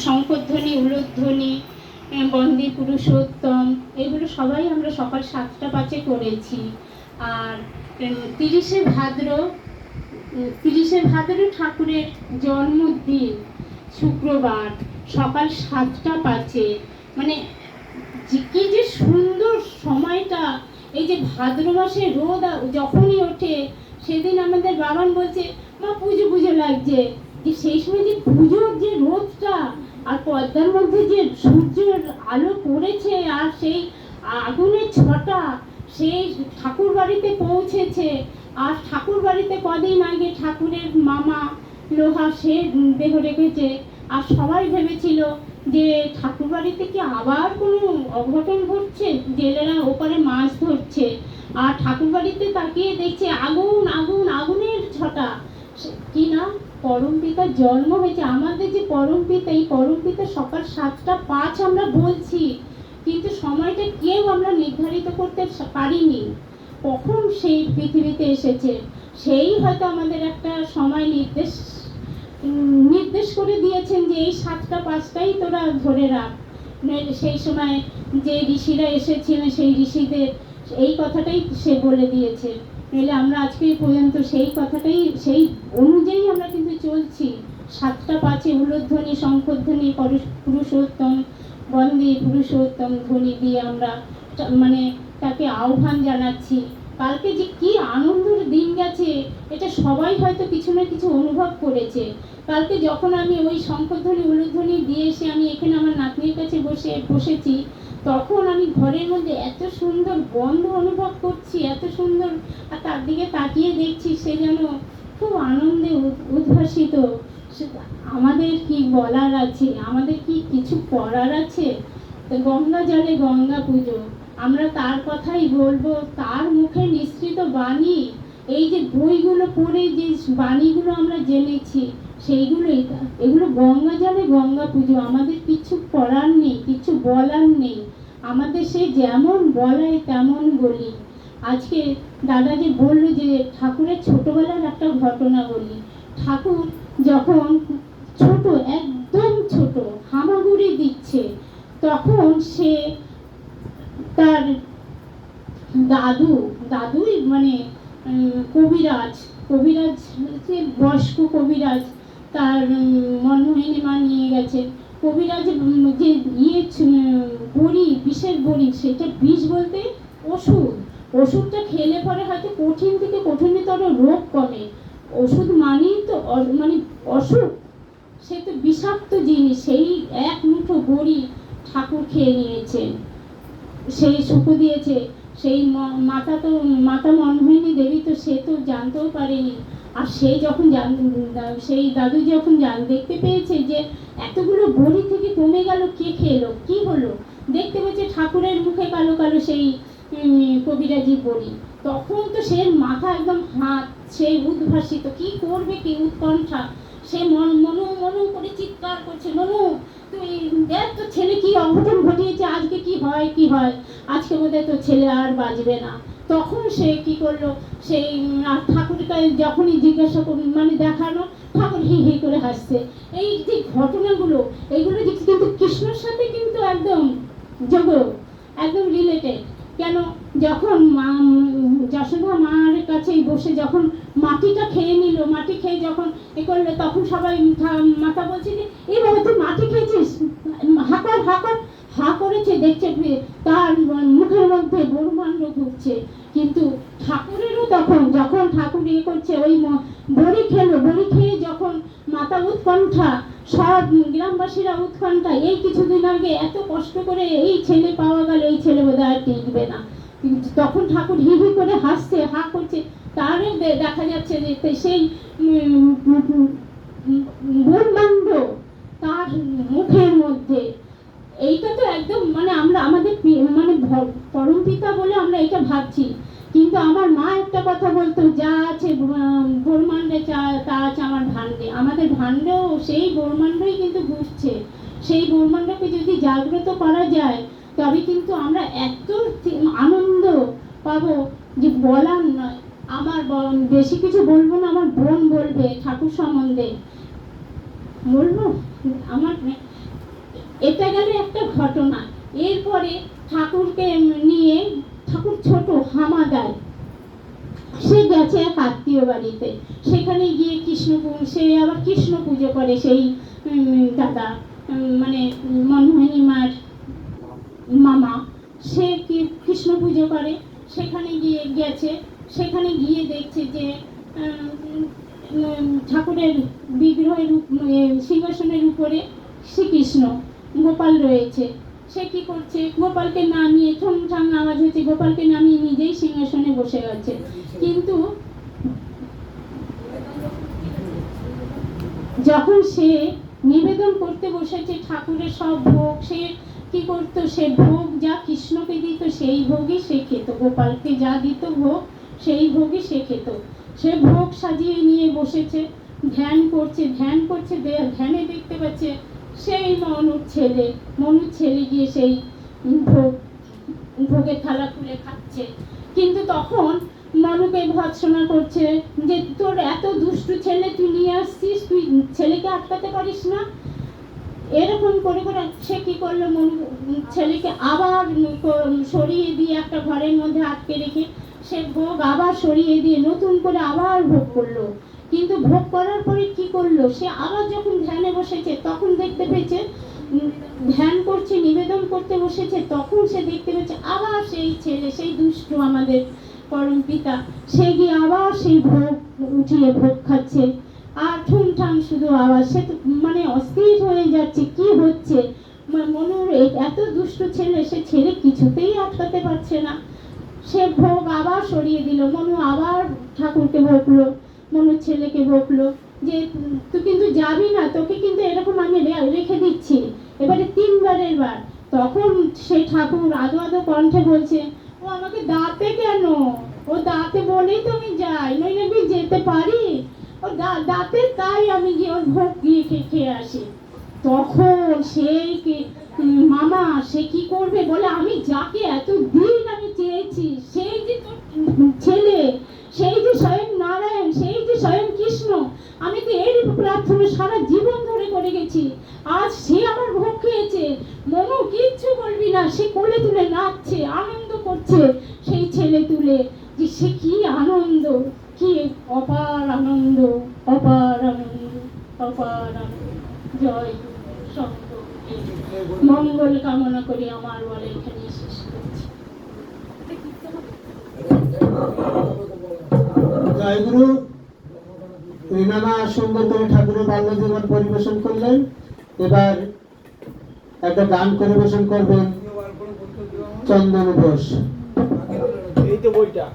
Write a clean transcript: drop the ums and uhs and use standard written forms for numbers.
শঙ্করধ্বনি, উলুধ্বনি, বন্দে পুরুষোত্তম, এগুলো সবাই আমরা সকাল 7টা 5 করেছি। আর 30শে ভাদ্র ঠাকুরের জন্মদিন শুক্রবার সকাল 7টা 5, মানে কি যে সুন্দর সময়টা। এই যে ভাদ্র মাসে রোদ যখনই ওঠে, সেদিন আমাদের বাবান বলছে, মা পুজো পুজো লাগছে, যে সেই সময় যে পুজোর যে রোদটা আর পর্দার মধ্যে যে সূর্যের আলো পড়েছে, আর সেই আগুনের ছটা, সেই ঠাকুর বাড়িতে পৌঁছেছে। আর ঠাকুর বাড়িতে কদিন আগে ঠাকুরের মামা লোহা সে দেহ রেখেছে। আর সবাই ভেবেছিল যে ঠাকুর বাড়িতে কি আবার কোনো অঘটন ঘটছে, জেলেরা ওপারে মাছ ধরছে। আর ঠাকুর বাড়িতে তাকিয়ে দেখছে আগুন আগুন, আগুনের ছটা। কি না, পরম পিতার জন্ম হয়েছে। আমাদের যে পরম পিতা, এই পরম পিতা সকাল 7টা 5 আমরা বলছি, কিন্তু সময়টা কেউ আমরা নির্ধারিত করতে পারিনি কখন সেই পৃথিবীতে এসেছে। সেই হয়তো আমাদের একটা সময় নির্দেশ করে দিয়েছেন যে এই 7টা 5টাই তোরা ধরে রাখ। সেই সময় যে ঋষিরা এসেছিলেন, সেই ঋষিদের এই কথাটাই সে বলে দিয়েছে। নইলে আমরা আজকে পর্যন্ত সেই কথাটাই, সেই অনুযায়ী আমরা কিন্তু চলছি। 7টা 5 উলুধ্বনি, শঙ্করধ্বনি, পুরুষোত্তম, বন্দে পুরুষোত্তম ধ্বনি দিয়ে আমরা মানে তাকে আহ্বান জানাচ্ছি। কালকে যে কি আনন্দের দিন গেছে, এটা সবাই হয়তো কিছু না কিছু অনুভব করেছে। কালকে যখন আমি ওই শঙ্করধ্বনি উলুধ্বনি দিয়ে এসে আমি এখানে আমার নাতনির কাছে বসেছি, তখন আমি ঘরের মধ্যে এত সুন্দর গন্ধ অনুভব করছি, এত সুন্দর। আর তার দিকে তাকিয়ে দেখছি, সে যেন খুব আনন্দে উদ্ভাসিত। আমাদের কি বলার আছে, আমাদের কি কিছু করার আছে? গঙ্গা জলে গঙ্গা পুজো, আমরা তার কথাই বলবো, তার মুখে নিঃসৃত বাণী। এই যে বইগুলো পড়ে যে বাণীগুলো আমরা জেনেছি, সেইগুলোই, এগুলো গঙ্গা জলে গঙ্গা পুজো। আমাদের কিছু করার নেই, কিছু বলার নেই, আমাদের সে যেমন বলায় তেমন বলি। আজকে দাদা যে বলল যে ঠাকুরের ছোটবেলার একটা ঘটনা বলি। ঠাকুর যখন ছোট, একদম ছোট, হামাগুড়ি দিচ্ছে, তখন সে তার দাদুই মানে কবিরাজ, যে বয়স্ক কবিরাজ, তার মনমোহিনী মা নিয়ে গেছে। কবিরাজ যে বড়ি, বিষের বড়ি, সেটা বিষ বলতে ওষুধটা খেলে পরে হয়তো কঠিন থেকে কঠিনতর রোগ কমে। ওষুধ মানেই তো মানে অসুখ, সে তো বিষাক্ত জিনিস। সেই এক মুঠো বড়ি ঠাকুর খেয়ে নিয়েছে, সেই শুকো দিয়েছে। সেই মাতা মনমোহিনী দেবী তো সে তো জানতেও পারেনি। আর সেই যখন সেই দাদু যখন দেখতে পেয়েছে যে এতগুলো বড়ি থেকে কমে গেল, কে খেলো, কি হলো, দেখতে পেয়েছে ঠাকুরের মুখে কালো কালো সেই কবিরাজি বড়ি, তখন তো সে মাথা একদম হাত, সেই উদ্ভাসিত, কি করবে, কি উৎকণ্ঠা। সে মনু করে চিৎকার করছে, মনু তুই দেখ তো ছেলে কি অঘটন ঘটিয়েছে, আজকে কি হয়, আজকে বোধহয় তোর ছেলে আর বাঁচবে না। তখন সে কি করলো, সেই ঠাকুরকে যখনই জিজ্ঞাসা মানে দেখানো, ঠাকুর হি হি করে হাসছে। এই যে ঘটনাগুলো, এইগুলো কিন্তু কৃষ্ণর সাথে কিন্তু একদম একদম রিলেটেড। কেন, যখন যশোদা মার কাছে বসে যখন মাটিটা খেয়ে নিল, মাটি খেয়ে যখন এ করলো, তখন সবাই মাতা বলছে যে এই বাবা তুই মাটি খেয়েছিস, হা করেছে, দেখছে তার মুখের মধ্যে ব্রহ্মাণ্ড ঘুরছে। কিন্তু ঠাকুরেরও তখন, যখন ঠাকুর ইয়ে করছে, ওই বড়ি খেয়ে যখন মাতা উৎকণ্ঠা, সব গ্রামবাসীরা উৎকণ্ঠা, এই কিছুদিন আগে এত কষ্ট করে এই ছেলে পাওয়া গেল, এই ছেলে বোধহয় আর টিকবে না। কিন্তু তখন ঠাকুর হি হি করে হাসছে, হা করছে। তারও দেখা যাচ্ছে যে সেই ব্রহ্মাণ্ড তার মুখের মধ্যে। এইটা তো একদম মানে আমরা আমাদের মানে পরম পিতা বলে আমরা এটা ভাবছি, কিন্তু আমার মা একটা কথা বলতো, যা আছে ব্রহ্মাণ্ডে তা আছে আমার ভাণ্ডে। আমাদের ভাণ্ডেও সেই ব্রহ্মাণ্ডই কিন্তু ঘুরছে। সেই ব্রহ্মাণ্ডকে যদি জাগ্রত করা যায়, তবে কিন্তু আমরা এত আনন্দ পাবো যে বলার নয়। আমার বেশি কিছু বলবো না, আমার বোন বলবে ঠাকুর সম্বন্ধে। বলবো আমার এটা গেল একটা ঘটনা। এরপরে ঠাকুরকে নিয়ে, ঠাকুর ছোট হামাদায়, সে গেছে এক আত্মীয় বাড়িতে, সেখানে গিয়ে সে আবার কৃষ্ণ পুজো করে সেই দাদা, মানে মনমোহিনী মার মামা, সে কি কৃষ্ণ পুজো করে। সেখানে গেছে, সেখানে গিয়ে দেখছে যে ঠাকুরের বিগ্রহের সিংহাসনের উপরে শ্রীকৃষ্ণ, গোপাল রয়েছে। সে কি করছে, গোপালকে নামিয়ে, ঠং ঠাং আওয়াজ হচ্ছে, গোপালকে নামিয়ে নিজেই সিংহাসনে বসে গেছে। কিন্তু যখন সে নিবেদন করতে বসেছে ঠাকুরের সব ভোগ, সে কি করতো, সে ভোগ যা কৃষ্ণকে দিত সেই ভোগই সে খেত, গোপালকে যা দিত ভোগ সেই ভোগই সে খেত। সে ভোগ সাজিয়ে নিয়ে বসেছে, ধ্যান করছে, ধ্যানে দেখতে পাচ্ছে সেই মনুর ছেলে গিয়ে সেই ভোগের থালা খুলে খাচ্ছে। কিন্তু তখন মনুকে ভৎসনা করছে যে তোর এত দুষ্টু ছেলে তুই নিয়ে আসছিস, তুই ছেলেকে আটকাতে পারিস না। এরকম করে করে সে কি করলো, ছেলেকে আবার সরিয়ে দিয়ে একটা ঘরের মধ্যে আটকে রেখে সে ভোগ আবার সরিয়ে দিয়ে নতুন করে আবার ভোগ করলো। কিন্তু ভোগ করার পরে কি করলো, সে আবার যখন ধ্যানে বসেছে তখন দেখতে পেয়েছে, ধ্যান করছে, নিবেদন করতে বসেছে, তখন সে দেখতে পেয়েছে আবার সেই ছেলে, সেই দুষ্টু আমাদের পরম পিতা, সে গিয়ে আবার সেই ভোগ উঠিয়ে ভোগ খাচ্ছে। আর ঠুংঠাং শুধু আওয়াজ, সে তো মানে অস্থির হয়ে যাচ্ছে, কি হচ্ছে। মনুর এত দুষ্ট ছেলে, সে ছেলে কিছুতেই আটকাতে পারছে না। সে ভোগ আবার সরিয়ে দিল, মনু আবার ঠাকুরকে বকলো, মনুর ছেলেকে বকলো যে তুই কিন্তু যাবি না, তোকে কিন্তু এরকম আমি রেখে দিচ্ছি, এবারে 3বারের বার। তখন সেই ঠাকুর আদো আদো কণ্ঠে বলছে, ও আমাকে দাঁতে কেন, ও দাঁতে বলেই তো আমি যাই, নইলে আমি যেতে পারি, ও দাঁতে, তাই আমি গিয়ে ওর ভোগ গিয়ে খেয়ে আসি। তখন সেই মামা সে কি করবে, বলে আমি যাকে এতদিন আমি চেয়েছি, সেই যে তোর ছেলে, সেই যে স্বয়ং নারায়ণ, সেই যে স্বয়ং কৃষ্ণ, আমি তো এরই প্রার্থনা সারা জীবন ধরে করে গেছি, আজ সে আমার ভোগ খেয়েছে। মনু কিচ্ছু বলবি না, সে কোলে তুলে নাচছে, আনন্দ করছে সেই ছেলে তুলে, যে সে কি আনন্দ, কি অপার আনন্দ, অপার আনন্দ, অপার আনন্দ। জয় সন্ত মঙ্গল কামনা করি আমার বলে এখানে শেষ করছি। জয়গুরু। রিনামা সুন্দর করে ঠাকুরের বাল্য জীবন পরিবেশন করলেন। এবার একটা গান পরিবেশন করবেন চন্দন ঘোষ। এই তো বইটা।